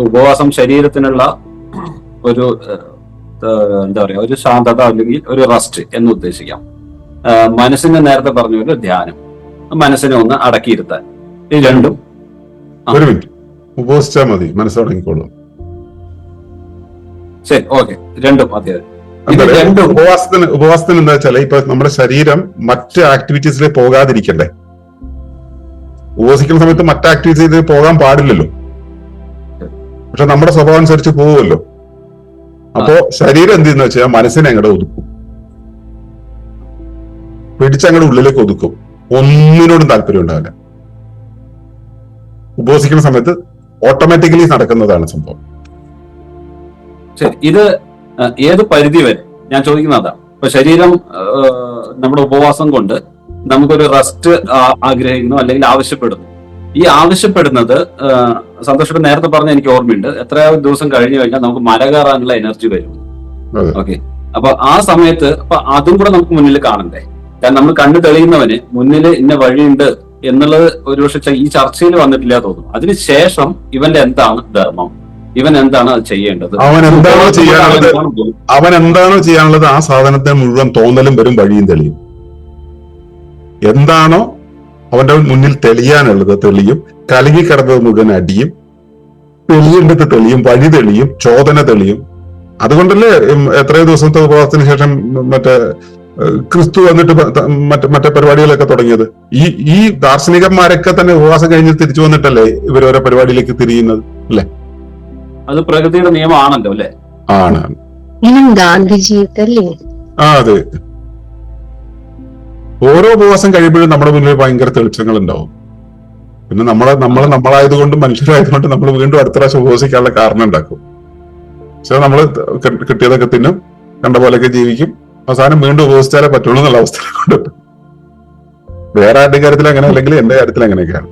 ഉപവാസം ശരീരത്തിനുള്ള ഒരു എന്താ പറയാ, ഒരു ശാന്തത അല്ലെങ്കിൽ ഒരു റെസ്റ്റ് എന്ന് ഉദ്ദേശിക്കാം. മനസ്സിന് നേരത്തെ പറഞ്ഞ പോലെ ധ്യാനം, മനസ്സിനെ ഒന്ന് അടക്കിയിരുത്താൻ. ഈ രണ്ടും ഒരു മിനിറ്റ് ഉപവസിച്ചാൽ മതി, മനസ്സടങ്ങിക്കോളും. ശരി, ഓക്കെ. രണ്ടും അതെ. ഉപവാസത്തിന് എന്താ വെച്ചാൽ ഇപ്പൊ നമ്മുടെ ശരീരം മറ്റ് ആക്ടിവിറ്റീസിലേക്ക് പോകാതിരിക്കണ്ടേ. ഉപവസിക്കുന്ന സമയത്ത് മറ്റ് ആക്ടിവിറ്റീസിലേക്ക് പോകാൻ പാടില്ലല്ലോ, പക്ഷെ നമ്മുടെ സ്വഭാവം അനുസരിച്ച് പോകുമല്ലോ. അപ്പോ ശരീരം എന്ത് ചെയ്യുന്ന വെച്ചാൽ മനസ്സിനെ അങ്ങോട്ട് ഒതുക്കും, പിടിച്ചങ്ങോട്ട് ഉള്ളിലേക്ക് ഒതുക്കും. ഒന്നിനോടും താല്പര്യം ഉണ്ടാവില്ല. ഉപവസിക്കുന്ന സമയത്ത് ഓട്ടോമാറ്റിക്കലി നടക്കുന്നതാണ് സംഭവം. ശരി, ഇത് ഏത് പരിധി വരെ ഞാൻ ചോദിക്കുന്നതാ. ഇപ്പൊ ശരീരം നമ്മുടെ ഉപവാസം കൊണ്ട് നമുക്കൊരു റെസ്റ്റ് ആഗ്രഹിക്കുന്നു അല്ലെങ്കിൽ ആവശ്യപ്പെടുന്നു. ഈ ആവശ്യപ്പെടുന്നത് സന്തോഷം നേരത്തെ പറഞ്ഞ എനിക്ക് ഓർമ്മയുണ്ട്, എത്ര ദിവസം കഴിഞ്ഞു കഴിഞ്ഞാൽ നമുക്ക് മല കയറാനുള്ള എനർജി വരും. ഓക്കെ, അപ്പൊ ആ സമയത്ത് അപ്പൊ അതും കൂടെ നമുക്ക് മുന്നിൽ കാണണ്ടേ? കാരണം നമ്മൾ കണ്ണു തെളിയുന്നവന് മുന്നിൽ ഇന്ന വഴിയുണ്ട് എന്നുള്ളത് ഒരുപക്ഷെ ഈ ചർച്ചയിൽ വന്നിട്ടില്ല തോന്നുന്നു. അതിനുശേഷം ഇവന്റെ എന്താണ് ധർമ്മം, ഇവൻ എന്താണ് അത് ചെയ്യേണ്ടത്, അവൻ എന്താണോ ചെയ്യാനുള്ളത് ആ സാധനത്തെ മുഴുവൻ തോന്നലും വരും, വഴിയും തെളിയും. എന്താണോ അവന്റെ മുന്നിൽ തെളിയാനുള്ളത് തെളിയും, കലങ്ങി കിടന്നത് മുഴുവൻ അടിയും, തെളിയേണ്ടത് തെളിയും, വഴി തെളിയും, ചോദന തെളിയും. അതുകൊണ്ടല്ലേ എത്രയോ ദിവസത്തെ ഉപവാസത്തിന് ശേഷം മറ്റേ ക്രിസ്തു വന്നിട്ട് മറ്റേ പരിപാടികളൊക്കെ തുടങ്ങിയത്. ഈ ദാർശനികന്മാരൊക്കെ തന്നെ ഉപവാസം കഴിഞ്ഞ് തിരിച്ചു വന്നിട്ടല്ലേ ഇവരോരോ പരിപാടിയിലേക്ക് തിരിയുന്നത് അല്ലെ? അത് പ്രകൃതിയുടെ നിയമമാണല്ലോ അല്ലെ? ആണ്. അതെ. ഓരോ ഉപവാസം കഴിയുമ്പോഴും നമ്മുടെ മുന്നിൽ ഭയങ്കര തെളിച്ചങ്ങൾ ഉണ്ടാവും. പിന്നെ നമ്മളായതുകൊണ്ടും മനുഷ്യരായതുകൊണ്ട് നമ്മൾ വീണ്ടും അടുത്ത പ്രാവശ്യം ഉപവസിക്കാനുള്ള കാരണം ഉണ്ടാക്കും. പക്ഷെ നമ്മൾ കിട്ടിയതൊക്കെ തിന്നും, കണ്ട പോലെയൊക്കെ ജീവിക്കും, അവസാനം വീണ്ടും ഉപവസിച്ചാലേ പറ്റുള്ളൂ എന്നുള്ള അവസ്ഥയിലുണ്ട്. വേറെ ആരുടെ കാര്യത്തിൽ അങ്ങനെ, അല്ലെങ്കിൽ എന്റെ കാര്യത്തിൽ അങ്ങനെയൊക്കെയാണ്.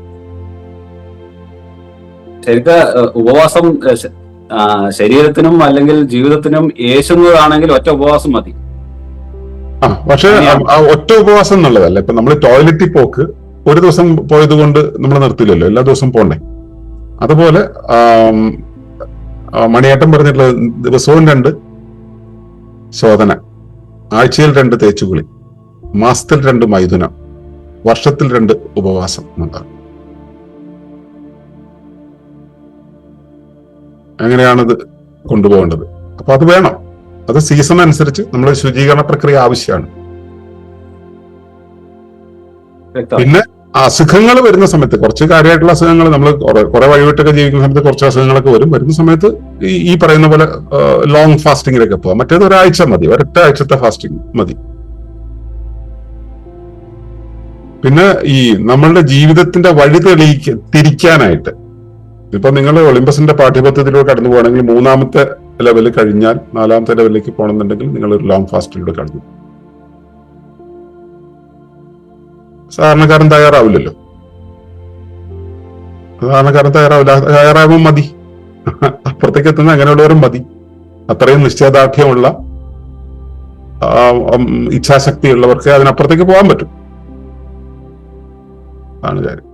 ശരിക്കും ഉപവാസം ശരീരത്തിനും അല്ലെങ്കിൽ ജീവിതത്തിനും ഏശുന്നതാണെങ്കിൽ ഒറ്റ ഉപവാസം മതി. പക്ഷെ ഒറ്റ ഉപവാസം എന്നുള്ളതല്ല. ഇപ്പൊ നമ്മൾ ടോയ്ലറ്റിൽ പോക്ക് ഒരു ദിവസം പോയത് കൊണ്ട് നമ്മൾ നിർത്തില്ലല്ലോ, എല്ലാ ദിവസവും പോണ്ടേ. അതുപോലെ മണിയേട്ടൻ പറഞ്ഞിട്ടുള്ളത് ദിവസവും 2 ശോധന, ആഴ്ചയിൽ 2 തേച്ചുകുളി, മാസത്തിൽ 2 മൈഥുനം, വർഷത്തിൽ 2 ഉപവാസം എന്നതാണ്. അങ്ങനെയാണിത് കൊണ്ടുപോകേണ്ടത്. അപ്പൊ അത് വേണം. അത് സീസൺ അനുസരിച്ച് നമ്മുടെ ശുചീകരണ പ്രക്രിയ ആവശ്യമാണ്. പിന്നെ അസുഖങ്ങൾ വരുന്ന സമയത്ത്, കുറച്ച് കാര്യമായിട്ടുള്ള അസുഖങ്ങൾ, നമ്മൾ കുറെ വഴിവിട്ടൊക്കെ ജീവിക്കുന്ന സമയത്ത് കുറച്ച് അസുഖങ്ങളൊക്കെ വരുന്ന സമയത്ത് ഈ പറയുന്ന പോലെ ലോങ് ഫാസ്റ്റിങ്ങിലൊക്കെ പോവാം. മറ്റേത് ഒരാഴ്ച മതി, ഒരൊറ്റ ആഴ്ചത്തെ ഫാസ്റ്റിംഗ് മതി. പിന്നെ ഈ നമ്മളുടെ ജീവിതത്തിന്റെ വഴി തിരിക്കാനായിട്ട് ഇപ്പൊ നിങ്ങൾ ഒളിമ്പസിന്റെ പാഠ്യപദ്ധതിയിലൂടെ കടന്നു പോകണമെങ്കിൽ 3ാമത്തെ ലെവല് കഴിഞ്ഞാൽ 4ാമത്തെ ലെവലിലേക്ക് പോകണമെന്നുണ്ടെങ്കിൽ നിങ്ങൾ ഒരു ലോങ് ഫാസ്റ്റിലൂടെ കടന്നു. സാധാരണക്കാരൻ തയ്യാറാവില്ലല്ലോ. തയ്യാറാകുമ്പോൾ മതി. അപ്പുറത്തേക്ക് എത്തുന്ന അങ്ങനെയുള്ളവരും മതി. അത്രയും നിശ്ചയദാർഢ്യമുള്ള ഇച്ഛാശക്തിയുള്ളവർക്ക് അതിനപ്പുറത്തേക്ക് പോകാൻ പറ്റും. ആണ് കാര്യം.